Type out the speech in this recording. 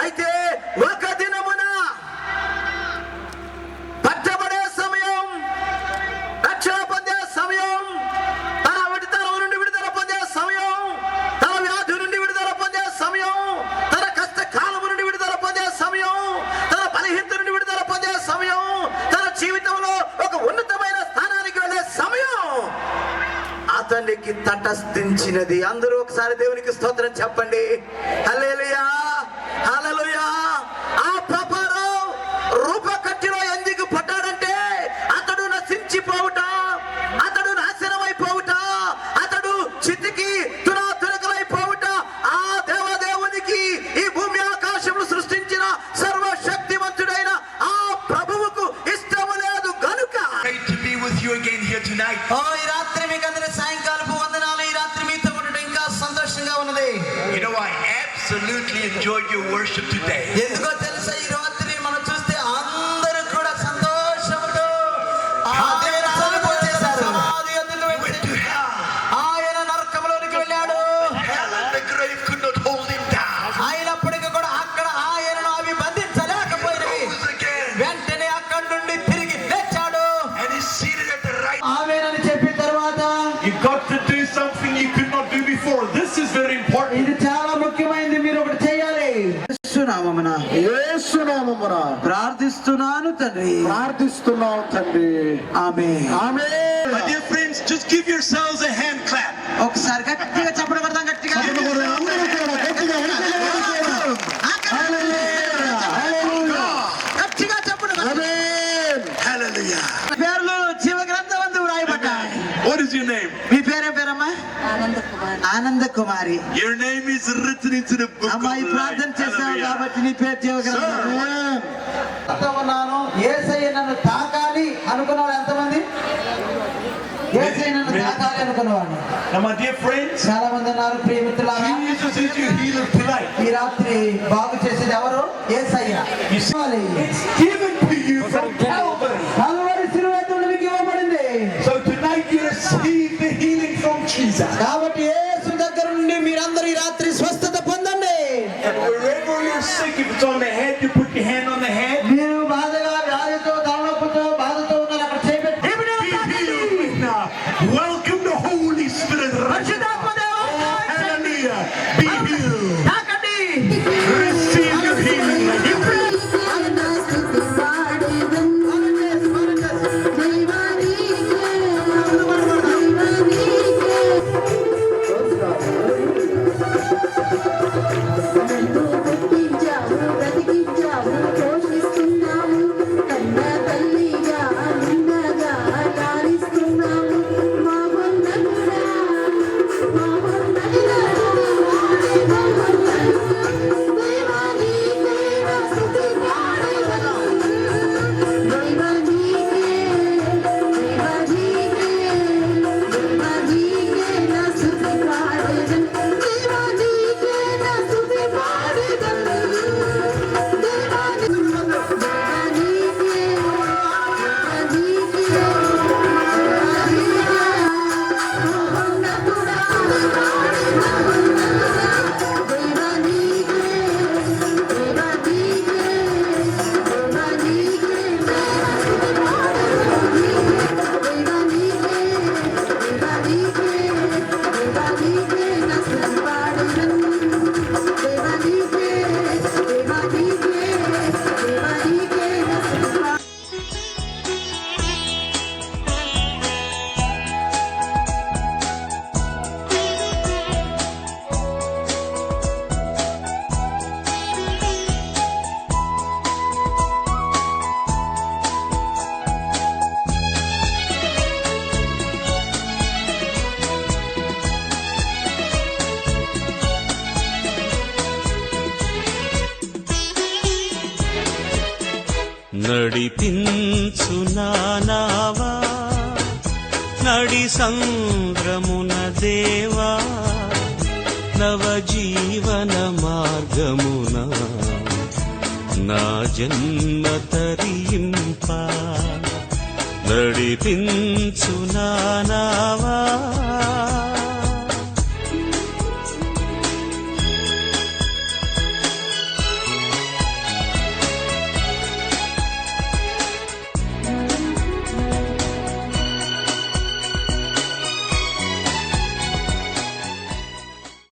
అయితే ఒక దినమున పట్టబడే సమయం, రక్షణ పొందే సమయం, తన విడుదల నుండి విడుదల పొందే సమయం, తన వ్యాధి నుండి విడుదల పొందే సమయం, తన కష్టకాలం నుండి విడుదల పొందే సమయం, తన బలహీనత నుండి విడుదల పొందే సమయం, తన జీవితంలో ఒక ఉన్నతమైన స్థానానికి వెళ్ళే సమయం అతనికి తటస్థించినది. అందరూ ఒకసారి దేవునికి స్తోత్రం చెప్పండి. హల్లెలూయా, హల్లెలూయా. ఆ పాపారావు రూపకట్టిలో ఎందుకు పడ్డాడంటే అతడు నశించిపోవుట, అతడు నాశనమైపోవుట, అతడు చితికి తునాతునకలైపోవుట ఆ దేవదేవునికి, ఈ భూమి ఆకాశములు సృష్టించిన సర్వశక్తివంతుడైన ఆ ప్రభువుకు ఇష్టము లేదు గనుక. ఈ రాత్రి మీకు అందరి సాయంకాలపు వందనాలు. ఈ రాత్రి మీతో ఉండడం ఇంకా సంతోషంగా ఉన్నది. Absolutely enjoyed your worship today. ఎందుకో తెలుసా, ఈ రాత్రి మనం చూస్తే అందరూ కూడా సంతోషముతో ఆయన నరకములోనికి వెళ్ళాడు. అయినప్పటికీ కూడా అక్కడ ఆయనను అవి బంధించలేకపోయినవి. వెంటనే అక్కడి నుండి తిరిగి లేచాడు. ఆమేనని చెప్పిన తర్వాత You got to do something you could not do before. This is very important. ఇది చాలా ముఖ్యమైనది. మీరు ఒకటి చేయాలి. యేసునామమున ప్రార్థిస్తున్నాను తండ్రి, ప్రార్థిస్తున్నాను తండ్రి. ఆమేన్, ఆమేన్. My dear friends, just give yourselves a hand clap. ఒకసారి గట్టిగా చప్పట్లు కొడదాం. గట్టిగా గట్టిగా చప్పట్లు. ఆమేన్, హల్లెలూయా. పేర్లు జీవ గ్రంథమందు వ్రాయబడ్డాయి. What is your name? మీ పేరేం పేరమ్మా? ఆనంద కుమారి. Your name is written into the book of అమ్మాయి ప్రార్థన చేశావు కాబట్టి నీ పేరు జీవ గ్రంథం. ఉన్నాను. యేసయ్య నన్ను తాకాలి అనుకున్నవాడు ఎంతమంది? యేసయ్య నన్ను తాకాలి అనుకున్నవాడు. Now my dear friends, చాలా మంది ఉన్నారు. ప్రియమిత్రులారా, Jesus is your healer tonight. ఈ రాత్రి బాగు చేసేది ఎవరు? యేసయ్య. It's given to you from Calvary. Calvary శిలువ నుండి మీకు ఇవ్వబడింది. So tonight you receive the healing from Jesus. కాబట్టి యేసు దగ్గర నుండి మీరందరూ ఈ రాత్రి స్వస్థత పొందండి. And wherever you're sick, if it's on the head, you put your hand on the head. మీరు బాధగా, వ్యాధితో, తలనొప్పితో, బాధతో ఉన్నారు, అక్కడ చేయబెట్టి Welcome the Holy Spirit. Hallelujah. Be healed. Receive your healing. నడిపించు నానావా నడి సంద్రమున దేవా నవజీవన మార్గమున నా జన్మ తరింప నడిపించు నానావా